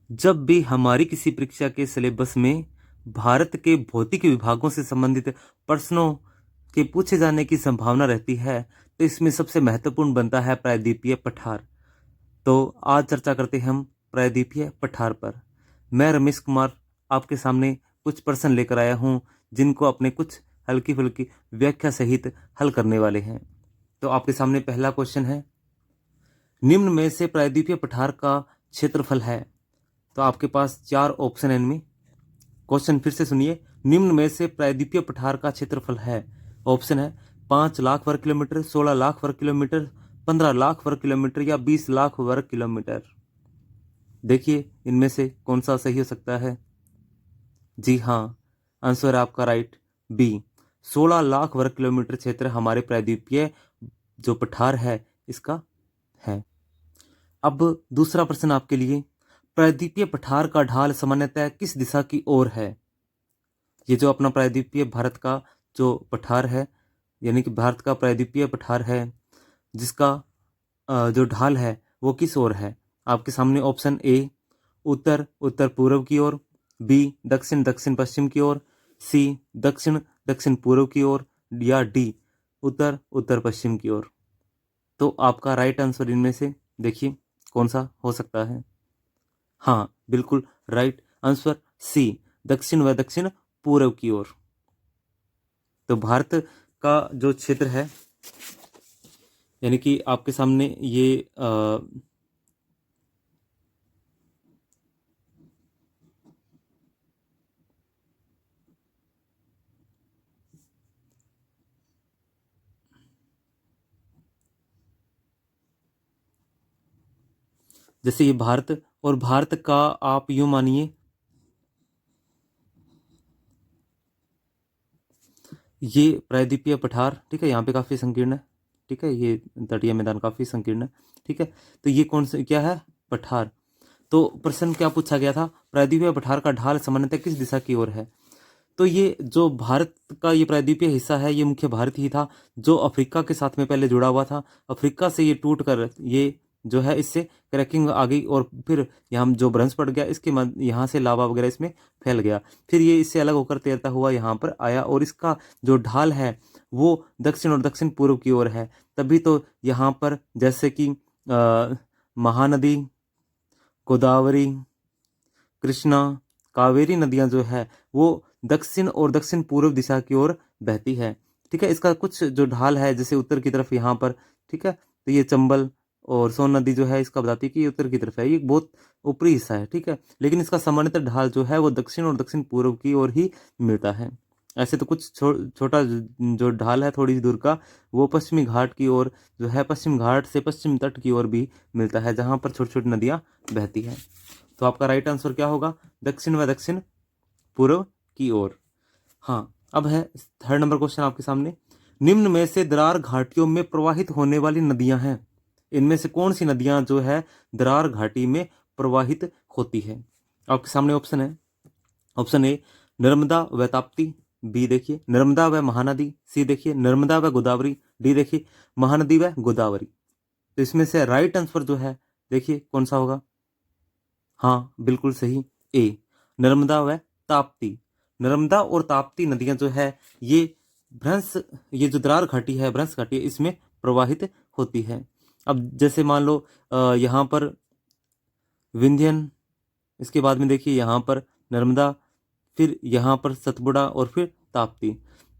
जब भी हमारी किसी परीक्षा के सिलेबस में भारत के भौतिक विभागों से संबंधित प्रश्नों के पूछे जाने की संभावना रहती है तो इसमें सबसे महत्वपूर्ण बनता है प्रायद्वीपीय पठार। तो आज चर्चा करते हैं हम प्रायद्वीपीय पठार पर। मैं रमेश कुमार आपके सामने कुछ प्रश्न लेकर आया हूं जिनको अपने कुछ हल्की फुल्की व्याख्या सहित हल करने वाले हैं। तो आपके सामने पहला क्वेश्चन है, निम्न में से प्रायद्वीपीय पठार का क्षेत्रफल है। तो आपके पास चार ऑप्शन है इनमें। क्वेश्चन फिर से सुनिए, निम्न में से प्रायद्वीपीय पठार का क्षेत्रफल है। ऑप्शन है 5 लाख वर्ग किलोमीटर, 16 लाख वर्ग किलोमीटर, 15 लाख वर्ग किलोमीटर या 20 लाख वर्ग किलोमीटर। देखिए इनमें से कौन सा सही हो सकता है। जी हाँ, आंसर है आपका राइट बी, 16 लाख वर्ग किलोमीटर क्षेत्र हमारे प्रायद्वीपीय जो पठार है इसका है। अब दूसरा प्रश्न आपके लिए, प्रायद्वीपीय पठार का ढाल सामान्यतः किस दिशा की ओर है। ये जो अपना प्रायद्वीपीय भारत का जो पठार है, यानी कि भारत का प्रायद्वीपीय पठार है जिसका जो ढाल है वो किस ओर है। आपके सामने ऑप्शन ए उत्तर उत्तर पूर्व की ओर, बी दक्षिण दक्षिण पश्चिम की ओर, सी दक्षिण दक्षिण पूर्व की ओर, या डी उत्तर उत्तर पश्चिम की ओर। तो आपका राइट आंसर इनमें से देखिए कौन सा हो सकता है। हाँ बिल्कुल राइट आंसर सी, दक्षिण व दक्षिण पूर्व की ओर। तो भारत का जो क्षेत्र है, यानी कि आपके सामने ये जैसे ये भारत, और भारत का आप यूं मानिए ये प्रायद्वीपीय पठार, ठीक है, यहाँ पे काफ़ी संकीर्ण है, ठीक है, ये तटीय मैदान काफ़ी संकीर्ण है, ठीक है। तो ये कौन से क्या है, पठार। तो प्रश्न क्या पूछा गया था, प्रायद्वीपीय पठार का ढाल सामान्यतः किस दिशा की ओर है। तो ये जो भारत का ये प्रायद्वीपीय हिस्सा है ये मुख्य भारत ही था जो अफ्रीका के साथ में पहले जुड़ा हुआ था। अफ्रीका से ये टूट कर ये जो है इससे क्रैकिंग आ गई और फिर यहाँ जो भ्रंश पड़ गया इसके यहाँ से लावा वगैरह इसमें फैल गया, फिर ये इससे अलग होकर तैरता हुआ यहाँ पर आया और इसका जो ढाल है वो दक्षिण और दक्षिण पूर्व की ओर है। तभी तो यहाँ पर जैसे कि महानदी, गोदावरी, कृष्णा, कावेरी नदियां जो है वो दक्षिण और दक्षिण पूर्व दिशा की ओर बहती है, ठीक है। इसका कुछ जो ढाल है जैसे उत्तर की तरफ यहाँ पर, ठीक है, तो ये चंबल और सोन नदी जो है इसका बताती है कि ये उत्तर की तरफ है, ये बहुत ऊपरी हिस्सा है, ठीक है। लेकिन इसका सामान्यतः ढाल जो है वो दक्षिण और दक्षिण पूर्व की ओर ही मिलता है। ऐसे तो कुछ छोटा जो ढाल है थोड़ी दूर का वो पश्चिमी घाट की ओर जो है, पश्चिम घाट से पश्चिम तट की ओर भी मिलता है जहाँ पर छोटी छोटी नदियाँ बहती हैं। तो आपका राइट आंसर क्या होगा, दक्षिण व दक्षिण पूर्व की ओर। हाँ, अब है थर्ड नंबर क्वेश्चन आपके सामने, निम्न में से दरार घाटियों में प्रवाहित होने वाली नदियां हैं, इनमें से कौन सी नदियां जो है दरार घाटी में प्रवाहित होती है। आपके सामने ऑप्शन है, ऑप्शन ए नर्मदा व ताप्ती, बी देखिए नर्मदा व महानदी, सी देखिए नर्मदा व गोदावरी, डी देखिए महानदी व गोदावरी। तो इसमें से राइट आंसर जो है देखिए कौन सा होगा। हाँ बिल्कुल सही, ए नर्मदा व ताप्ती। नर्मदा और ताप्ती नदियां जो है ये भ्रंश, ये जो दरार घाटी है भ्रंश घाटी है इसमें प्रवाहित होती है। अब जैसे मान लो यहाँ पर विंध्यन, इसके बाद में देखिए यहाँ पर नर्मदा, फिर यहाँ पर सतपुड़ा और फिर ताप्ती।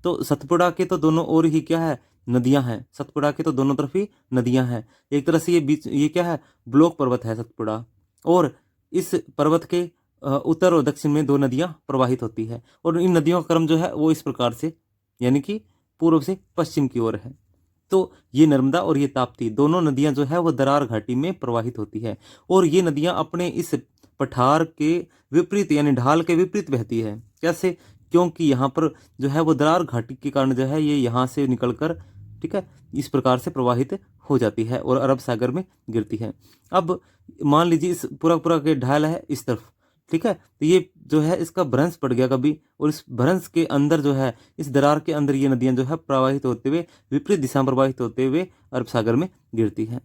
तो सतपुड़ा के तो दोनों ओर ही क्या है, नदियां हैं। सतपुड़ा के तो दोनों तरफ ही नदियां हैं। एक तरह से ये बीच ये क्या है, ब्लॉक पर्वत है सतपुड़ा, और इस पर्वत के उत्तर और दक्षिण में दो नदियां प्रवाहित होती है और इन नदियों का क्रम जो है वो इस प्रकार से, यानी कि पूर्व से पश्चिम की ओर है। तो ये नर्मदा और ये ताप्ती दोनों नदियां जो है वो दरार घाटी में प्रवाहित होती है और ये नदियां अपने इस पठार के विपरीत यानी ढाल के विपरीत बहती है। कैसे, क्योंकि यहाँ पर जो है वो दरार घाटी के कारण जो है ये यहाँ से निकलकर, ठीक है, इस प्रकार से प्रवाहित हो जाती है और अरब सागर में गिरती है। अब मान लीजिए इस पूरा पूरा के ढाल है इस तरफ, ठीक है, तो ये जो है इसका भ्रंश पड़ गया कभी और इस भ्रंश के अंदर जो है इस दरार के अंदर ये नदियां जो है प्रवाहित होते हुए विपरीत दिशा में प्रवाहित होते हुए अरब सागर में गिरती हैं।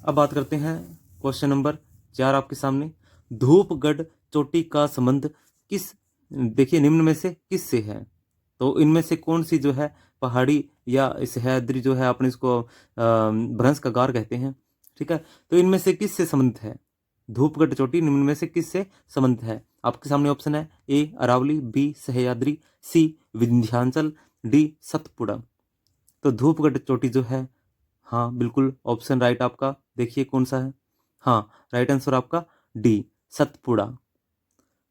अब बात करते हैं क्वेश्चन नंबर 4 आपके सामने। धूपगढ़ चोटी का संबंध किस, देखिए निम्न में से किस से है? तो इनमें से कौन सी जो है पहाड़ी या सह्याद्री जो है अपने इसको भ्रंश का गार कहते हैं, ठीक है। तो इनमें से किस से संबंधित है? धूपगढ़ चोटी निम्न में से किस से संबंधित है? आपके सामने ऑप्शन है ए अरावली, बी सह्याद्री, सी विंध्याचल, डी सतपुड़ा। तो धूपगढ़ चोटी जो है, हाँ बिल्कुल ऑप्शन राइट आपका, देखिए कौन सा है। हाँ, राइट आंसर आपका डी सतपुड़ा।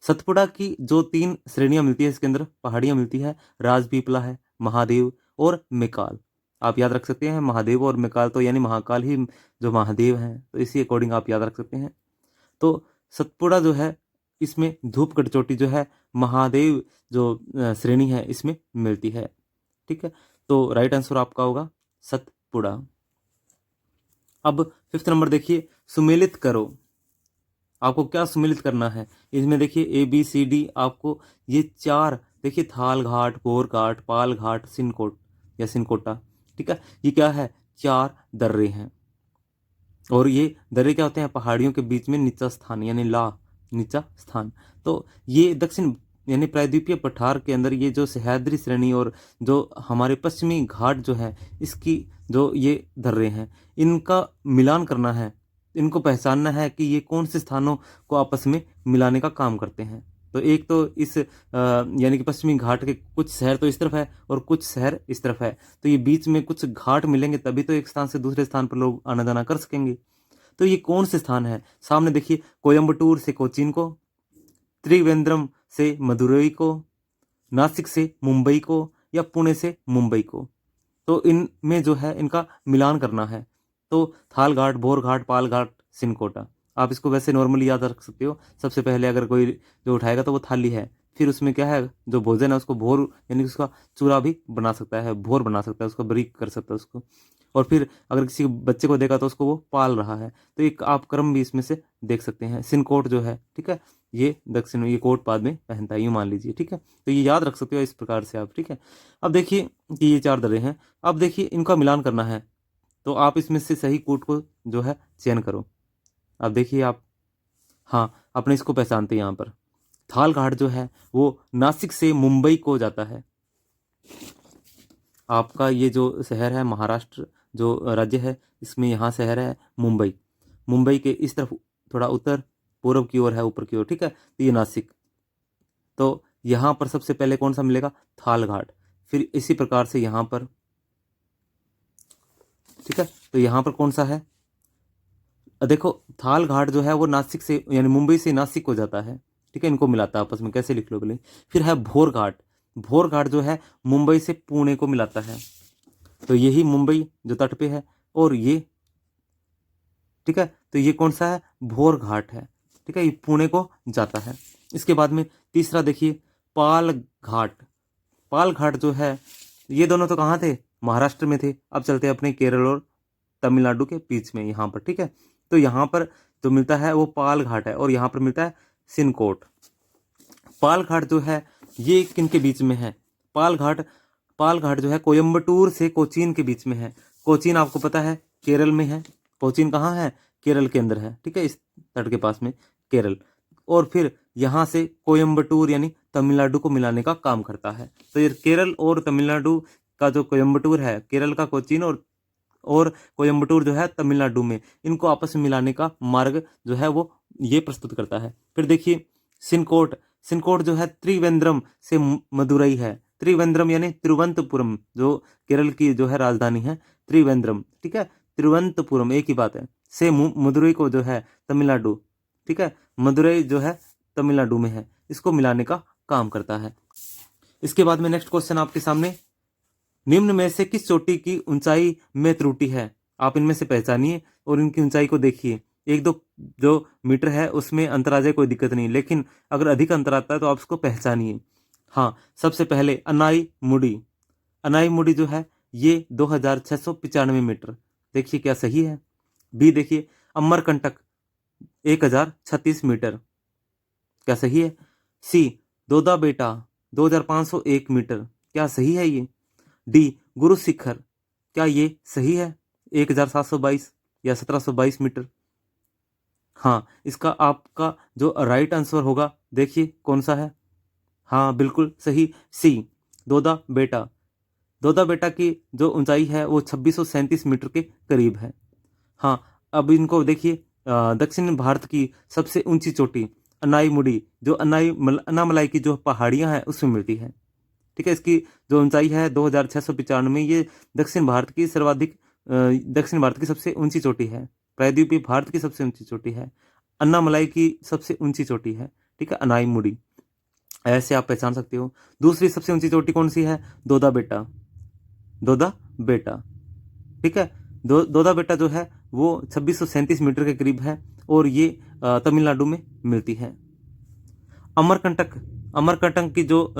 सतपुड़ा की जो 3 श्रेणियां मिलती है इसके अंदर, पहाड़ियां मिलती है, राजपीपला है, महादेव और मेकाल। आप याद रख सकते हैं महादेव और मेकाल, तो यानी महाकाल ही जो महादेव हैं, तो इसी अकॉर्डिंग आप याद रख सकते हैं। तो सतपुड़ा जो है इसमें धूपगढ़ चोटी जो है महादेव जो श्रेणी है इसमें मिलती है, ठीक है। तो राइट आंसर आपका होगा सतपुड़ा। अब 5th नंबर देखिए, सुमेलित करो। आपको क्या सुमेलित करना है इसमें? देखिए ए बी सी डी, आपको ये 4 देखिए, थाल घाट, बोर घाट, पाल घाट, सिनकोट या सिनकोटा, ठीक है। ये क्या है? 4 दर्रे हैं, और ये दर्रे क्या होते हैं? पहाड़ियों के बीच में नीचा स्थान, यानी नीचा स्थान। तो ये दक्षिण यानी प्रायद्वीपीय पठार के अंदर ये जो सह्याद्री श्रेणी और जो हमारे पश्चिमी घाट जो है, इसकी जो ये दर्रे हैं, इनका मिलान करना है, इनको पहचानना है कि ये कौन से स्थानों को आपस में मिलाने का काम करते हैं। तो एक तो इस यानी कि पश्चिमी घाट के कुछ शहर तो इस तरफ है और कुछ शहर इस तरफ है, तो ये बीच में कुछ घाट मिलेंगे तभी तो एक स्थान से दूसरे स्थान पर लोग आना जाना कर सकेंगे। तो ये कौन से स्थान है? सामने देखिए, कोयम्बटूर से कोचीन को, त्रिवेंद्रम से मदुरई को, नासिक से मुंबई को, या पुणे से मुंबई को। तो इनमें जो है इनका मिलान करना है। तो थाल घाट, भोर घाट, पाल घाट, सिनकोटा। आप इसको वैसे नॉर्मली याद रख सकते हो। सबसे पहले अगर कोई जो उठाएगा तो वो थाली है, फिर उसमें क्या है, जो भोजन है उसको भोर यानी उसका चूरा भी बना सकता है, भोर बना सकता है, उसको बारीक कर सकता है उसको। और फिर अगर किसी बच्चे को देखा तो उसको वो पाल रहा है। तो एक आप क्रम भी इसमें से देख सकते हैं। सिनकोट जो है, ठीक है, ये दक्षिण, ये कोट बाद में पहनता है, यूँ मान लीजिए, ठीक है। तो ये याद रख सकते हो इस प्रकार से आप, ठीक है। अब देखिए कि ये 4 दर्रे हैं, अब देखिए इनका मिलान करना है, तो आप इसमें से सही कोट को जो है चयन करो। अब देखिए आप, हाँ, अपने इसको पहचानते हैं यहाँ पर। थाल घाट जो है वो नासिक से मुंबई को जाता है। आपका ये जो शहर है, महाराष्ट्र जो राज्य है, इसमें यहाँ शहर है मुंबई। मुंबई के इस तरफ थोड़ा उत्तर पूर्व की ओर है, ऊपर की ओर, ठीक है। तो ये नासिक, तो यहाँ पर सबसे पहले कौन सा मिलेगा? थाल घाट। फिर इसी प्रकार से यहाँ पर, ठीक है, तो यहाँ पर कौन सा है? देखो, थाल घाट जो है वो नासिक से यानी मुंबई से नासिक हो जाता है, ठीक है। इनको मिलाता है आपस में, कैसे लिख लो बोले। फिर है भोर घाट। भोर घाट जो है मुंबई से पुणे को मिलाता है, तो यही मुंबई जो तट पे है, और ये, ठीक है, तो ये कौन सा है? भोर घाट है, ठीक है, ये पुणे को जाता है। इसके बाद में तीसरा देखिए, पाल घाट। पाल घाट जो है, ये दोनों तो कहाँ थे? महाराष्ट्र में थे। अब चलते हैं अपने केरल और तमिलनाडु के बीच में, यहाँ पर, ठीक है। तो यहाँ पर जो मिलता है वो पाल घाट है, और यहाँ पर मिलता है सिनकोट। पाल घाट जो है ये किन के बीच में है? पाल घाट जो है कोयम्बटूर से कोचीन के बीच में है। कोचीन आपको पता है केरल में है। कोचीन कहाँ है? केरल के अंदर है, ठीक है, इस तट के पास में केरल। और फिर यहाँ से कोयम्बटूर यानी तमिलनाडु को मिलाने का काम करता है। तो ये केरल और तमिलनाडु का जो कोयम्बटूर है, केरल का कोचीन, और कोयम्बटूर जो है तमिलनाडु में, इनको आपस में मिलाने का मार्ग जो है वो ये प्रस्तुत करता है। फिर देखिए सिनकोट। सिनकोट जो है त्रिवेंद्रम से मदुरई है। त्रिवेंद्रम यानी तिरुवनंतपुरम, जो केरल की जो है राजधानी है, त्रिवेंद्रम, ठीक है, तिरुवनंतपुरम एक ही बात है। से मदुरई को जो है तमिलनाडु, ठीक है, मदुरई जो है तमिलनाडु में है, इसको मिलाने का काम करता है। इसके बाद में नेक्स्ट क्वेश्चन आपके सामने, निम्न में से किस चोटी की ऊंचाई में त्रुटि है? आप इनमें से पहचानिए और इनकी ऊंचाई को देखिए। 1-2 जो मीटर है उसमें अंतर आ जाए कोई दिक्कत नहीं, लेकिन अगर अधिक अंतर आता है तो आप उसको पहचानिए। हाँ, सबसे पहले अनाई मुड़ी। अनाई मुड़ी जो है ये 2695 मीटर। देखिए क्या सही है? बी देखिए, अमरकंटक 1036 मीटर, क्या सही है? सी दोदा बेटा 2501 मीटर, क्या सही है ये? डी गुरु शिखर, क्या ये सही है? 1722 या 1722 मीटर। हाँ, इसका आपका जो राइट आंसर होगा, देखिए कौन सा है। हाँ बिल्कुल सही, सी, दोदा बेटा। दोदा बेटा की जो ऊंचाई है वो 2637 मीटर के करीब है। हाँ, अब इनको देखिए, दक्षिण भारत की सबसे ऊंची चोटी अनाईमुड़ी, जो अनामलाई की जो पहाड़ियां हैं उसमें मिलती है। ठीक है, इसकी जो ऊंचाई है 2695, ये दक्षिण भारत की दक्षिण भारत की सबसे ऊंची चोटी है। प्रायद्वीपीय भारत की सबसे ऊंची चोटी है। अन्नामलाई की सबसे ऊंची चोटी है, ठीक है, अनाईमुड़ी। ऐसे आप पहचान सकते हो। दूसरी सबसे ऊंची चोटी कौन सी है? दोदा बेटा। दोदा बेटा, ठीक है। दोदा बेटा जो है वो 2637 मीटर के करीब है और ये तमिलनाडु में मिलती है। अमरकंटक, अमरकंटक की जो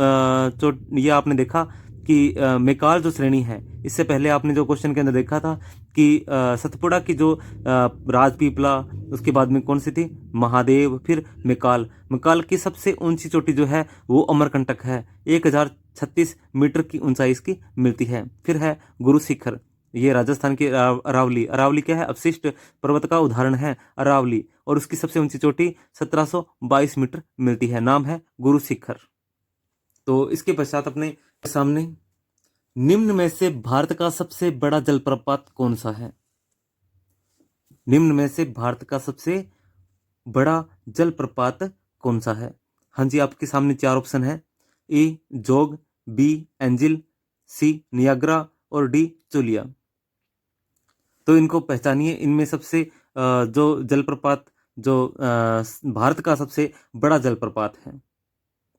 ये आपने देखा कि मेकाल जो श्रेणी है, इससे पहले आपने जो क्वेश्चन के अंदर देखा था कि सतपुड़ा की जो राजपीपला, उसके बाद में कौन सी थी? महादेव, फिर मेकाल। मेकाल की सबसे ऊंची चोटी जो है वो अमरकंटक है, 1036 मीटर की ऊंचाई इसकी मिलती है। फिर है गुरु शिखर, ये राजस्थान की अरावली। अरावली क्या है? अवशिष्ट पर्वत का उदाहरण है अरावली, और उसकी सबसे ऊंची चोटी 1722 मीटर मिलती है, नाम है गुरु शिखर। तो इसके पश्चात अपने सामने निम्न में से भारत का सबसे बड़ा जलप्रपात कौन सा है? निम्न में से भारत का सबसे बड़ा जलप्रपात कौन सा है? हाँ जी, आपके सामने चार ऑप्शन है। ए जोग, बी एंजिल, सी नियाग्रा और डी चुलिया। तो इनको पहचानिए, इनमें सबसे जो जलप्रपात जो भारत का सबसे बड़ा जलप्रपात है।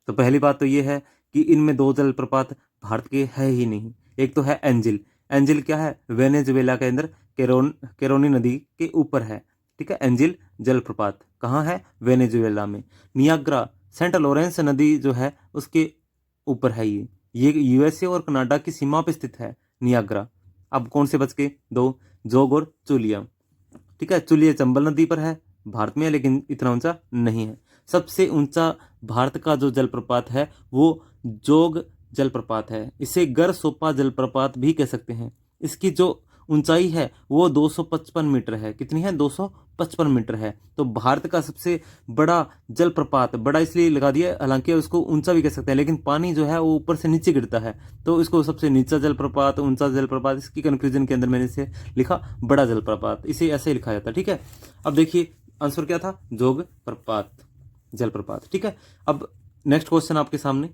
तो पहली बात तो ये है कि इनमें दो जलप्रपात भारत के है ही नहीं। एक तो है एंजिल। एंजिल क्या है? वेनेजुएला के अंदर केरोनी नदी के ऊपर है, ठीक है। एंजिल जलप्रपात कहाँ है? वेनेजुएला में। नियाग्रा सेंट लॉरेंस नदी जो है उसके ऊपर है। ये यूएसए और कनाडा की सीमा पर स्थित है नियाग्रा। अब कौन से बच के? दो, जोग और चुलिया, ठीक है। चुलिया चंबल नदी पर है, भारत में है, लेकिन इतना ऊंचा नहीं है। सबसे ऊंचा भारत का जो जलप्रपात है वो जोग जलप्रपात है। इसे गरसोपा जलप्रपात भी कह सकते हैं। इसकी जो ऊंचाई है वो 255 मीटर है। कितनी है? 255 मीटर है। तो भारत का सबसे बड़ा जलप्रपात, बड़ा इसलिए लगा दिया, हालांकि उसको ऊंचा भी कह सकते हैं, लेकिन पानी जो है वो ऊपर से नीचे गिरता है, तो इसको सबसे नीचा जलप्रपात, ऊंचा जलप्रपात, इसकी कंफ्यूजन के अंदर मैंने इसे लिखा बड़ा जलप्रपात, इसे ऐसे लिखा जाता है, ठीक है। अब देखिए आंसर क्या था? जोग प्रपात, जलप्रपात, ठीक है। अब नेक्स्ट क्वेश्चन आपके सामने,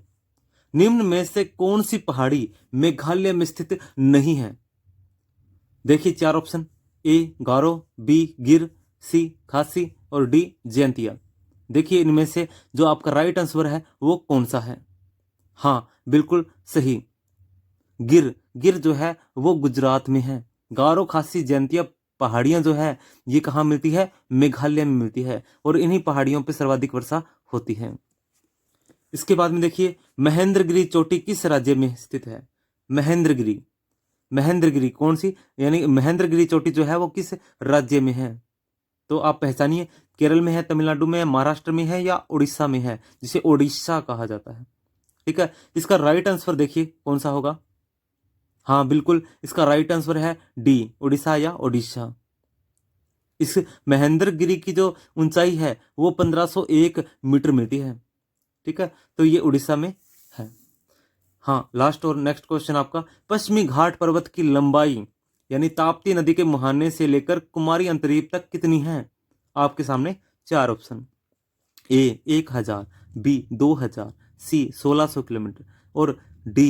निम्न में से कौन सी पहाड़ी मेघालय में स्थित नहीं है? देखिए चार ऑप्शन, ए गारो, बी गिर, सी खासी और डी जयंतिया। देखिए इनमें से जो आपका राइट आंसर है वो कौन सा है? हाँ बिल्कुल सही, गिर। गिर जो है वो गुजरात में है। गारो, खासी, जयंतिया पहाड़ियां जो है ये कहाँ मिलती है? मेघालय में मिलती है, और इन्हीं पहाड़ियों पर सर्वाधिक वर्षा होती है। इसके बाद में देखिए महेंद्रगिरी चोटी किस राज्य में स्थित है? महेंद्रगिरी, महेंद्रगिरी कौन सी, यानी महेंद्रगिरी चोटी जो है वो किस राज्य में है? तो आप पहचानिए, केरल में है, तमिलनाडु में है, महाराष्ट्र में है या उड़ीसा में है, जिसे ओडिशा कहा जाता है, ठीक है। इसका राइट आंसर देखिए कौन सा होगा। हाँ बिल्कुल, इसका राइट आंसर है डी, उड़ीसा या ओडिशा। इस महेंद्रगिरी की जो ऊंचाई है वो 1501 मीटर मिलती है, ठीक है। तो ये उड़ीसा में है। हाँ, लास्ट और नेक्स्ट क्वेश्चन आपका, पश्चिमी घाट पर्वत की लंबाई यानी ताप्ती नदी के मुहाने से लेकर कुमारी अंतरीप तक कितनी है? आपके सामने चार ऑप्शन, ए 1000, बी 2000, सी 1600 किलोमीटर और डी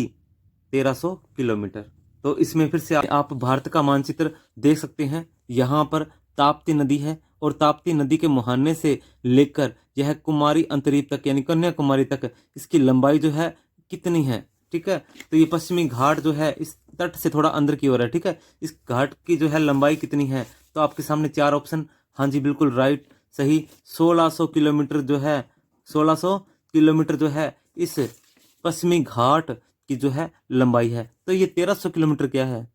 1300 किलोमीटर। तो इसमें फिर से आप भारत का मानचित्र देख सकते हैं। यहाँ पर ताप्ती नदी है, और ताप्ती नदी के मुहाने से लेकर यह कुमारी अंतरीप तक यानी कन्याकुमारी तक इसकी लंबाई जो है कितनी है, ठीक है। तो ये पश्चिमी घाट जो है इस तट से थोड़ा अंदर की ओर है, ठीक है। इस घाट की जो है लंबाई कितनी है? तो आपके सामने चार ऑप्शन, हाँ जी बिल्कुल राइट, सही, 1600 किलोमीटर जो है, 1600 किलोमीटर जो है इस पश्चिमी घाट की जो है लंबाई है। तो ये 1300 किलोमीटर क्या है?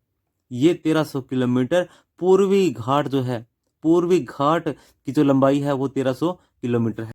ये 1300 किलोमीटर पूर्वी घाट जो है, पूर्वी घाट की जो लंबाई है वो 1300 किलोमीटर है।